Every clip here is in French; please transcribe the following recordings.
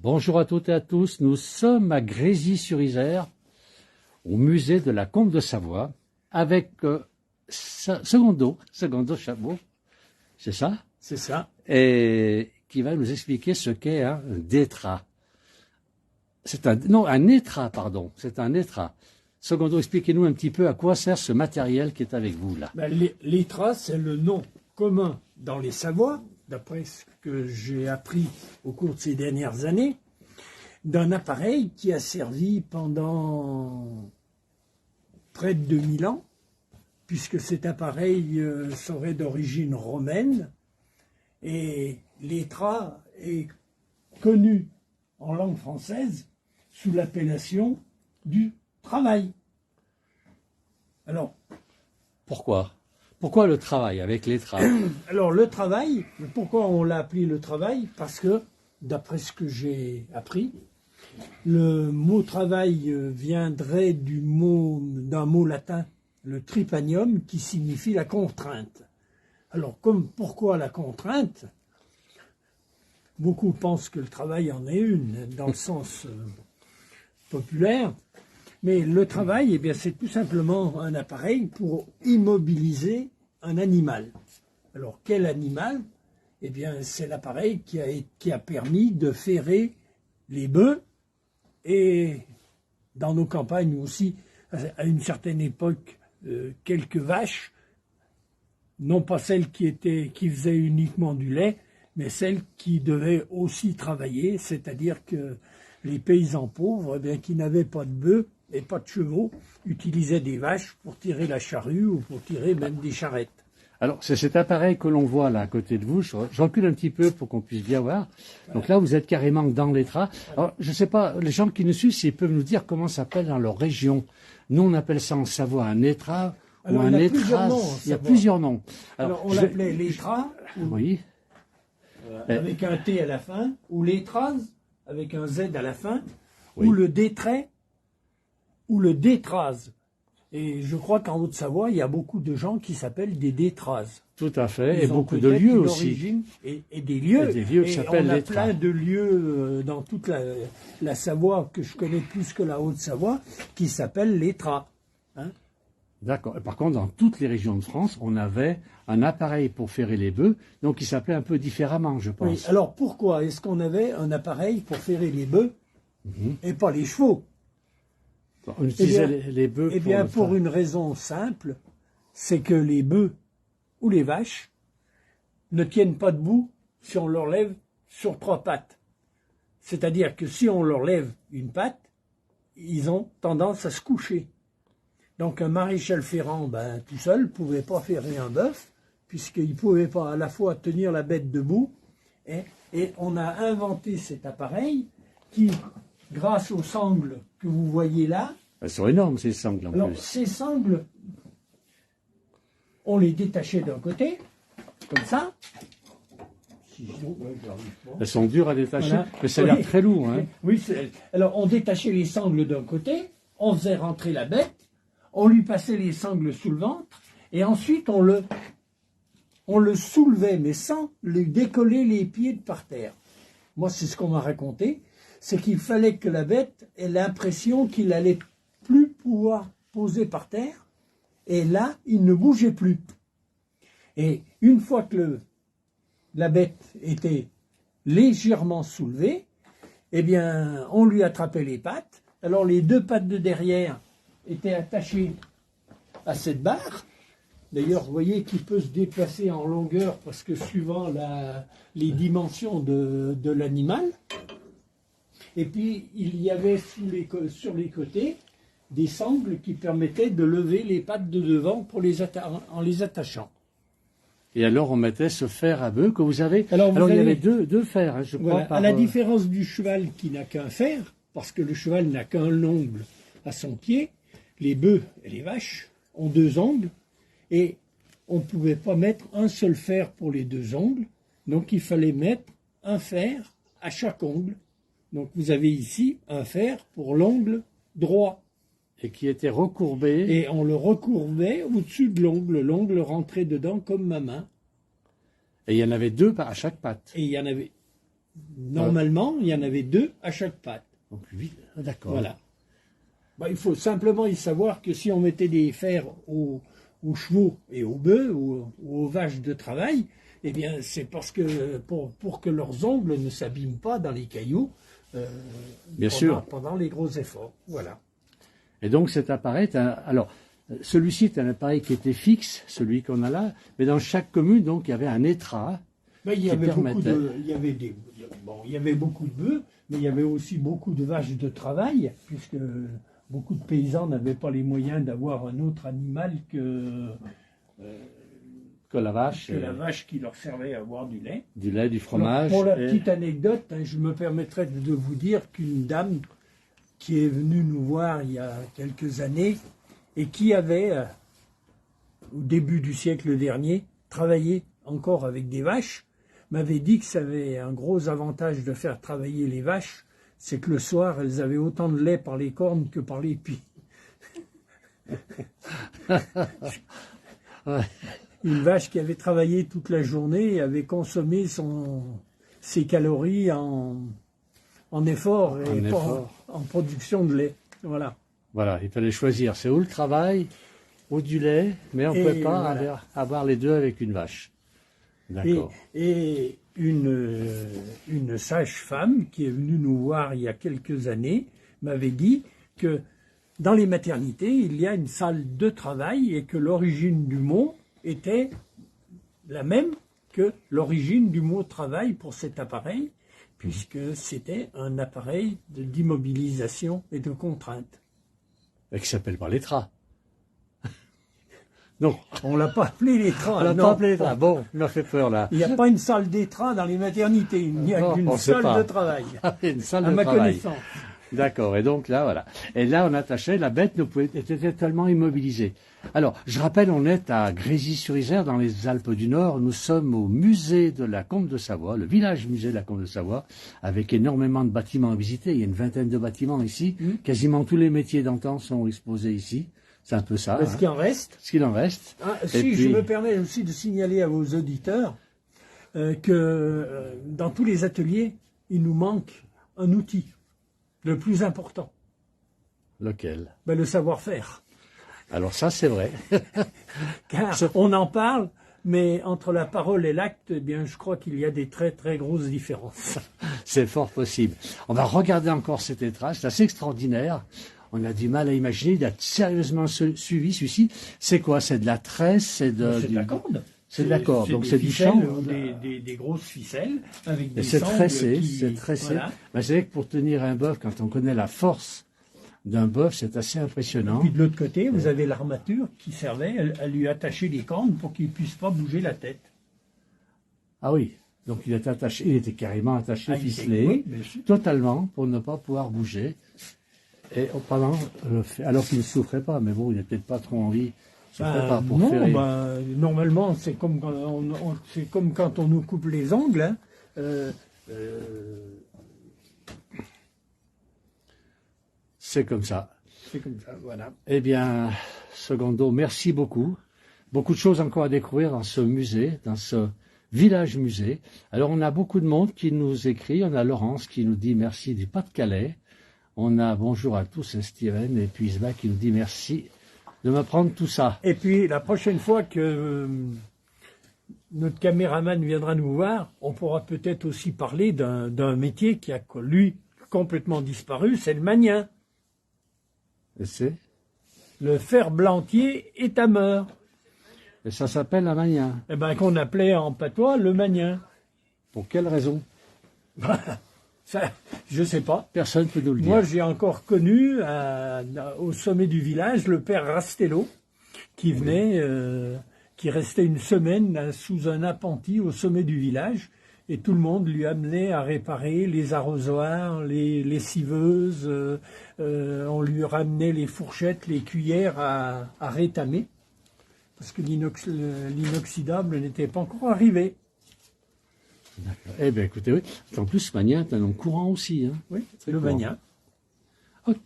Bonjour à toutes et à tous, nous sommes à Grésy-sur-Isère, au musée de la Comte de Savoie, avec Secondo Chabot, c'est ça? C'est ça. Et qui va nous expliquer ce qu'est un détra. C'est un étras, pardon, c'est un étras. Secondo, expliquez-nous un petit peu à quoi sert ce matériel qui est avec vous là. L'étras, c'est le nom commun dans les Savoies, d'après ce que j'ai appris au cours de ces dernières années, d'un appareil qui a servi pendant près de 2000 ans, puisque cet appareil serait d'origine romaine, et l'étras est connu en langue française sous l'appellation du travail. Alors, pourquoi le travail avec l'étras? Alors le travail, pourquoi on l'a appelé le travail? Parce que, d'après ce que j'ai appris, le mot travail viendrait d'un mot latin, le tripanium, qui signifie la contrainte. Alors pourquoi la contrainte? Beaucoup pensent que le travail en est une, dans le sens populaire, mais le travail, c'est tout simplement un appareil pour immobiliser un animal. Alors quel animal? C'est l'appareil qui a permis de ferrer les bœufs, et dans nos campagnes aussi, à une certaine époque, quelques vaches, non pas celles qui faisaient uniquement du lait, mais celles qui devaient aussi travailler, c'est-à-dire que les paysans pauvres, qui n'avaient pas de bœufs et pas de chevaux, utilisaient des vaches pour tirer la charrue ou pour tirer même des charrettes. Alors, c'est cet appareil que l'on voit là à côté de vous. Je recule un petit peu pour qu'on puisse bien voir. Donc là, vous êtes carrément dans l'étras. Alors, je ne sais pas, les gens qui nous suivent, s'ils peuvent nous dire comment ça s'appelle dans leur région. Nous, on appelle ça en Savoie un étras ou un étras. Il y a plusieurs noms. Alors on l'appelait l'étras, oui. Avec un T à la fin, ou l'étras, avec un Z à la fin, oui. Ou le détrait, ou le détras. Et je crois qu'en Haute-Savoie, il y a beaucoup de gens qui s'appellent des détras. Tout à fait, et beaucoup de lieux aussi. Et des lieux. Et des lieux qui s'appellent les l'étras. Plein de lieux dans toute la Savoie, que je connais plus que la Haute-Savoie, qui s'appellent l'étras. Hein? D'accord. Par contre, dans toutes les régions de France, on avait un appareil pour ferrer les bœufs, donc il s'appelait un peu différemment, je pense. Oui. Alors pourquoi est-ce qu'on avait un appareil pour ferrer les bœufs et pas les chevaux? On utilisait les bœufs pour une raison simple, c'est que les bœufs ou les vaches ne tiennent pas debout si on leur lève sur 3 pattes. C'est-à-dire que si on leur lève une patte, ils ont tendance à se coucher. Donc un maréchal ferrant, tout seul, ne pouvait pas ferrer un bœuf, puisqu'il ne pouvait pas à la fois tenir la bête debout, et on a inventé cet appareil qui, grâce aux sangles que vous voyez là... Elles sont énormes, ces sangles, en plus. Alors, ces sangles, on les détachait d'un côté, comme ça. Elles sont dures à détacher, voilà. Mais ça a l'air très lourd. Hein. Oui, alors on détachait les sangles d'un côté, on faisait rentrer la bête, on lui passait les sangles sous le ventre, et ensuite on le soulevait, mais sans lui décoller les pieds de par terre. Moi, c'est ce qu'on m'a raconté, c'est qu'il fallait que la bête ait l'impression qu'il allait plus pouvoir poser par terre, et là, il ne bougeait plus. Et une fois que la bête était légèrement soulevée, on lui attrapait les pattes. Alors les 2 pattes de derrière étaient attachées à cette barre. D'ailleurs, vous voyez qu'il peut se déplacer en longueur parce que suivant les dimensions de l'animal. Et puis, il y avait sur les côtés des sangles qui permettaient de lever les pattes de devant en les attachant. Et alors, on mettait ce fer à bœuf que vous avez... Alors il y avait deux fers, je crois. Voilà, à la différence du cheval qui n'a qu'un fer, parce que le cheval n'a qu'un ongle à son pied, les bœufs et les vaches ont 2 ongles, et on ne pouvait pas mettre un seul fer pour les 2 ongles, donc il fallait mettre un fer à chaque ongle. Donc vous avez ici un fer pour l'ongle droit. Et qui était recourbé. Et on le recourbait au-dessus de l'ongle. L'ongle rentrait dedans comme ma main. Et il y en avait 2 à chaque patte. Et il y en avait Normalement, il y en avait 2 à chaque patte. Donc 8, d'accord. Voilà. Bah, il faut simplement y savoir que si on mettait des fers aux chevaux et aux bœufs ou aux vaches de travail, eh bien, c'est parce que pour que leurs ongles ne s'abîment pas dans les cailloux Bien sûr. Pendant les gros efforts. Voilà. Et donc cet appareil, alors celui-ci est un appareil qui était fixe, celui qu'on a là, mais dans chaque commune, donc il y avait un étras. Mais il y avait beaucoup de bœufs, mais il y avait aussi beaucoup de vaches de travail, puisque beaucoup de paysans n'avaient pas les moyens d'avoir un autre animal que la vache. Que la vache qui leur servait à avoir du lait. Du lait, du fromage. Alors, pour la petite anecdote, je me permettrai de vous dire qu'une dame qui est venue nous voir il y a quelques années et qui avait, au début du siècle dernier, travaillé encore avec des vaches, m'avait dit que ça avait un gros avantage de faire travailler les vaches, c'est que le soir, elles avaient autant de lait par les cornes que par les pieds. Ouais. Une vache qui avait travaillé toute la journée avait consommé ses calories en effort et pas en production de lait. Voilà. Voilà, il fallait choisir. C'est ou le travail ou du lait, mais on ne pouvait pas avoir les deux avec une vache. D'accord. Et une sage-femme qui est venue nous voir il y a quelques années m'avait dit que dans les maternités, il y a une salle de travail et que l'origine du mot était la même que l'origine du mot travail pour cet appareil, puisque c'était un appareil d'immobilisation et de contrainte. Et qui s'appelle pas l'étras. Non. On l'a pas appelé l'étras. On l'a pas appelé l'étras. Bon, il m'a fait peur là. Il n'y a pas une salle d'étras dans les maternités, il n'y a qu'une salle de travail. Une salle à de ma travail. connaissance. D'accord, et donc là, voilà. Et là, on attachait, la bête était totalement immobilisée. Alors, je rappelle, on est à Grésy-sur-Isère, dans les Alpes du Nord. Nous sommes au musée de la Combe de Savoie, le village musée de la Combe de Savoie, avec énormément de bâtiments à visiter. Il y a une vingtaine de bâtiments ici. Quasiment tous les métiers d'antan sont exposés ici. C'est un peu ça. Est-ce qu'il en reste? Ce qu'il en reste. Je me permets aussi de signaler à vos auditeurs que dans tous les ateliers, il nous manque un outil. Le plus important. Lequel? Le savoir-faire. Alors ça, c'est vrai. Car on en parle, mais entre la parole et l'acte, eh bien, je crois qu'il y a des très très grosses différences. C'est fort possible. On va regarder encore cet étrage, c'est assez extraordinaire. On a du mal à imaginer, il a sérieusement suivi celui-ci. C'est quoi? C'est de la tresse? C'est de la corde. C'est de la corde, donc c'est du ficelles, chanvre. Des grosses ficelles avec des c'est sangles tressé, qui... c'est tressé. Voilà. C'est vrai que pour tenir un bœuf, quand on connaît la force d'un bœuf, c'est assez impressionnant. Et puis de l'autre côté, vous avez l'armature qui servait à lui attacher les cornes pour qu'il ne puisse pas bouger la tête. Ah oui, donc il était carrément attaché, ficelé, oui, totalement, pour ne pas pouvoir bouger. Et alors qu'il ne souffrait pas, mais bon, il n'a peut-être pas trop envie. Normalement, c'est comme quand on nous coupe les ongles. Hein. C'est comme ça. C'est comme ça, voilà. Eh bien, Secondo, merci beaucoup. Beaucoup de choses encore à découvrir dans ce musée, dans ce village musée. Alors, on a beaucoup de monde qui nous écrit. On a Laurence qui nous dit merci du Pas-de-Calais. On a bonjour à tous, Steven, et puis Isma qui nous dit merci de m'apprendre tout ça. Et puis, la prochaine fois que notre caméraman viendra nous voir, on pourra peut-être aussi parler d'un métier qui a, lui, complètement disparu, c'est le magnien. Et c'est? Le ferblantier est à mort. Et ça s'appelle un magnien. Eh bien, qu'on appelait en patois le magnien. Pour quelle raison? Ça, je sais pas. Personne ne peut nous le dire. Moi, j'ai encore connu au sommet du village le père Rastello qui venait, qui restait une semaine sous un appentis au sommet du village et tout le monde lui amenait à réparer les arrosoirs, les civeuses, on lui ramenait les fourchettes, les cuillères à rétamer parce que l'inoxydable n'était pas encore arrivé. Eh bien, écoutez, oui. En plus, magnien est un nom courant aussi. Hein. Oui, c'est le magnien. Ok.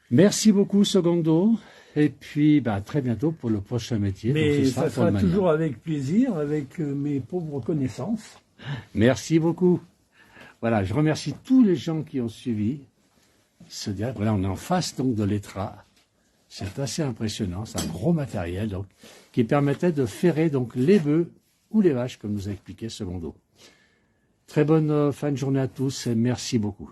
Merci beaucoup, Secondo. Et puis, à très bientôt pour le prochain métier. Mais donc, ça sera toujours avec plaisir, avec mes pauvres connaissances. Merci beaucoup. Voilà, je remercie tous les gens qui ont suivi ce direct. Voilà, on est en face donc de l'Etra. C'est assez impressionnant, c'est un gros matériel donc, qui permettait de ferrer donc les bœufs ou les vaches, comme nous a expliqué Secondo. Très bonne fin de journée à tous et merci beaucoup.